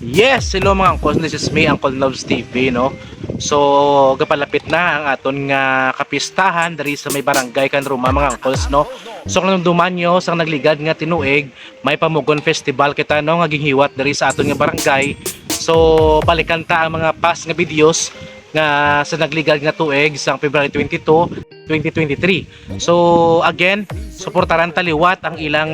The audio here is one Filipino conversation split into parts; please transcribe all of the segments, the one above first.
Yes, hello mga angkol, this is me, Uncle Loves TV, no? So, gapalapit na ang aton nga kapistahan dari sa may barangay Canroma mga angkols, no? So, kung duman nyo sa nagligad nga tinuig, may Pamugon Festival kita, no? Nga ginghiwat dari sa aton nga barangay. So, balikan ta ang mga past nga videos nga sa nagligad nga tuig sa February 22, 2023. So, again, suportaran taliwat ang ilang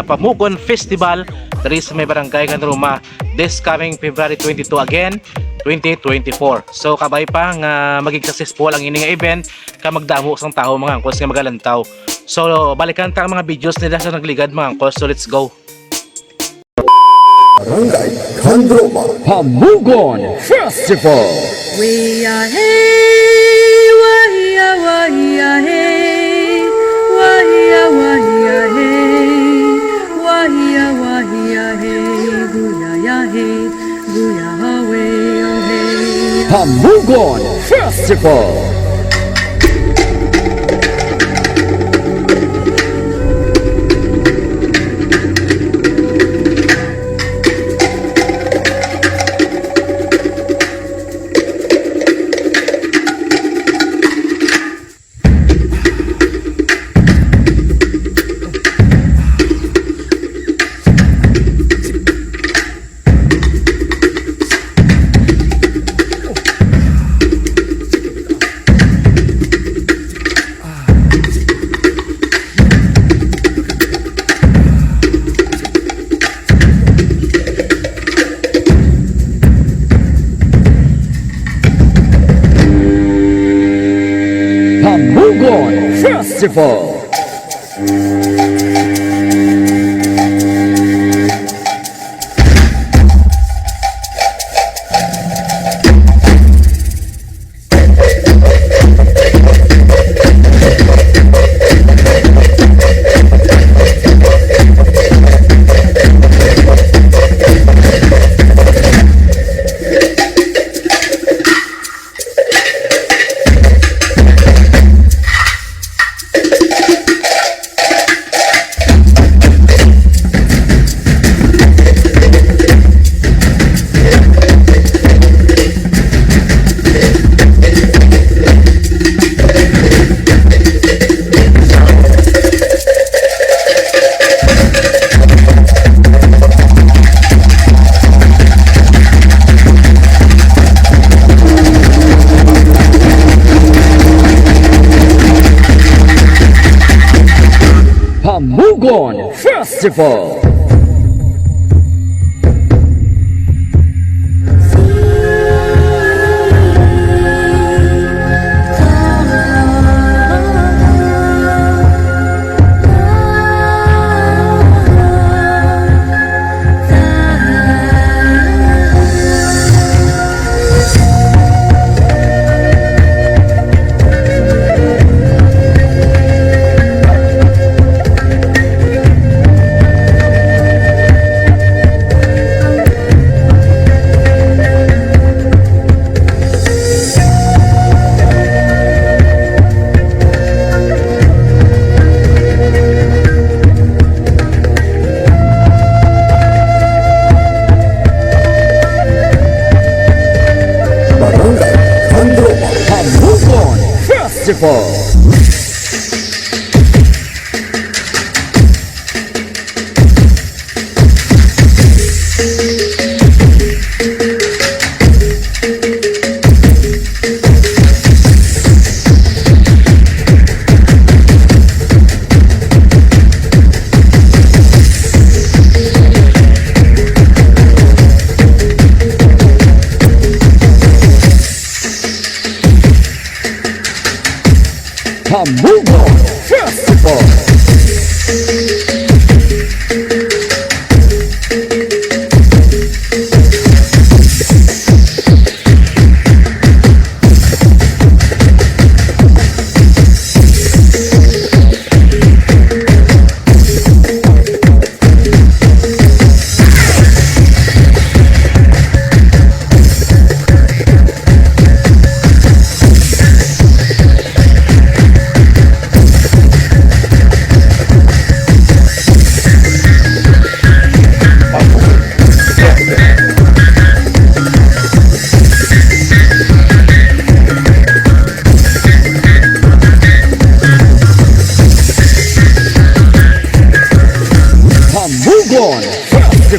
Pamugon Festival dari sa may barangay Canroma this coming February 22 again 2024. So kabay pa nga maging successful ang ini nga event ka magdamo sang tao mga angkos nga magalantaw. So balikan ta ang mga videos nila sa nagligad mga angkos. So let's go. Barangay Canroma Pamugon Festival. We are hey, we are hey, we are hey, we are hey, guya ya hey, guya hawe oh hey. Pamugon Festival. Pamugon Festival. Pamugon Festival. Barangay Canroma Pamugon Festival. Pamugon Festival.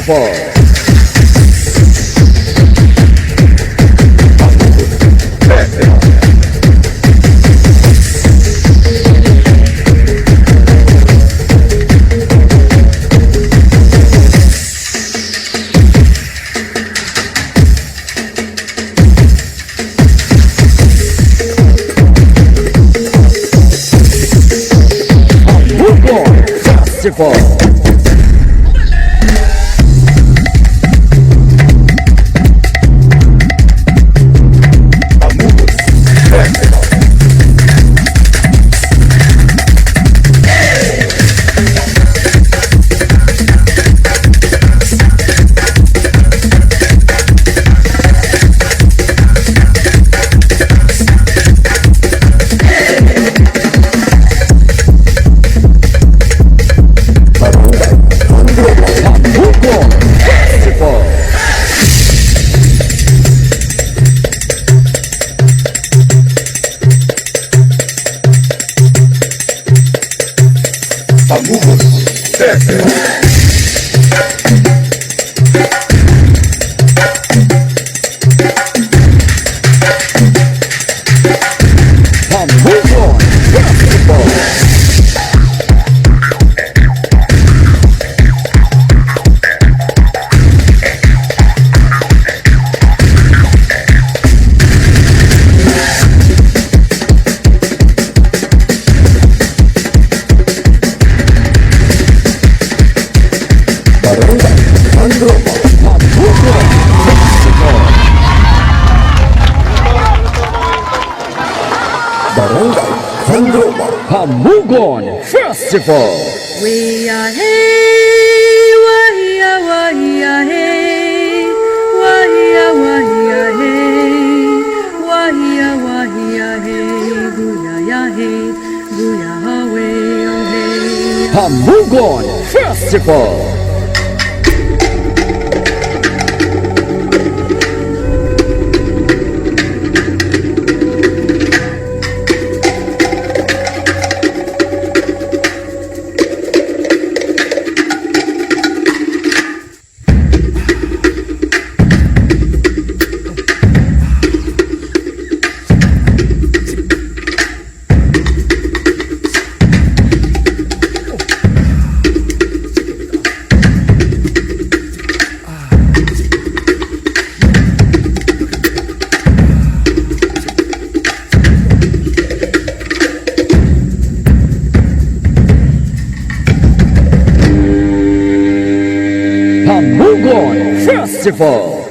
Festival. Pamugon Festival. Pamugon Festival. Pamugon Festival. Pamugon Festival. Barangay Canroma. Pamugon Festival. Barangay Canroma. Pamugon Festival. We are hey, wahia wahia hey, wahia wahia hey, wahia wahia hey, guya ya hey, guya hawe oh hey. Pamugon Festival. Pamugon Festival.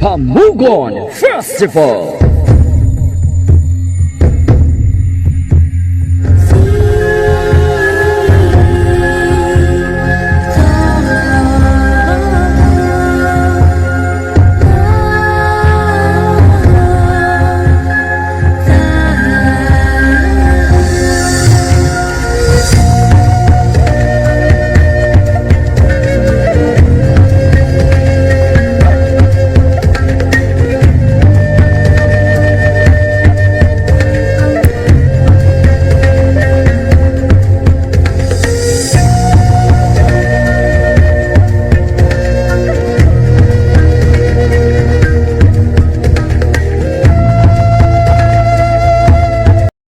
Pamugon Festival.